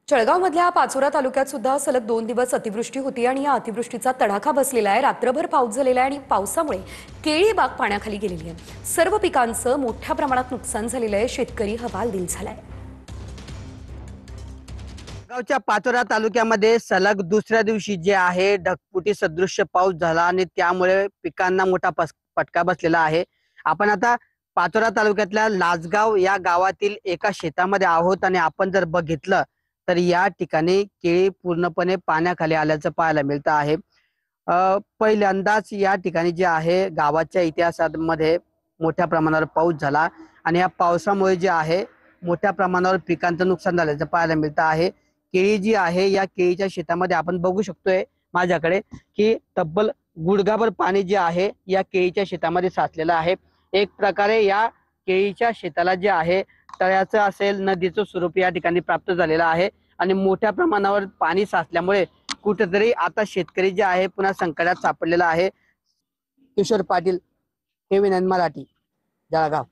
जळगावमधल्या पाचोरा तालुक्यात सुद्धा सलग 2 दिवस अतिवृष्टी होती आणि या अतिवृष्टीचा तडाखा बसलेला आहे। रात्रभर पाऊस झालेला आहे आणि पावसामुळे केळी बाग पाण्याखाली गेलेली आहे। सर्व पिकांचं मोठ्या प्रमाणात नुकसान झालेलं आहे। शेतकरी हवालदिल झालाय। गावच्या पाचोरा तालुक्यामध्ये सलग दुसऱ्या दिवशी जे आहे ढगफुटी सदृश्य पाऊस झाला आणि त्यामुळे पिकांना मोठा फटका बसलेला आहे। आपण आता पाचोरा तालुक्यातल्या लासगाव या गावातील एका शेतामध्ये आहोत आणि आपण जर बघितलं तर या ठिकाणी केळी पूर्णपणे पाण्याखाली आल्याचं पाहायला मिळतं आहे। पहिल्यांदाच या ठिकाणी जे आहे गावाच्या इतिहासामध्ये मोठ्या प्रमाणावर पाऊस झाला आणि या पावसामुळे जे आहे मोठ्या प्रमाणावर पिकांचं नुकसान झाल्याचं पाहायला मिळतं आहे। केळी जी आहे या केळीच्या शेतामध्ये आपण बघू शकतोय माझ्याकडे की तब्बल गुडघाभर पाणी जे आहे या केळीच्या शेतामध्ये साचलेलं आहे। एक प्रकारे या केळीच्या शेताला जे आहे तळ्याचं असेल नदीचं स्वरूप या ठिकाणी प्राप्त झालेलं आहे आणि मोठ्या प्रमाणावर पाणी साचल्यामुळे कुठेतरी आता शेतकरी जे आहे पुन्हा संकटात सापडलेला आहे। किशोर पाटील, KV9 मराठी, जळगाव।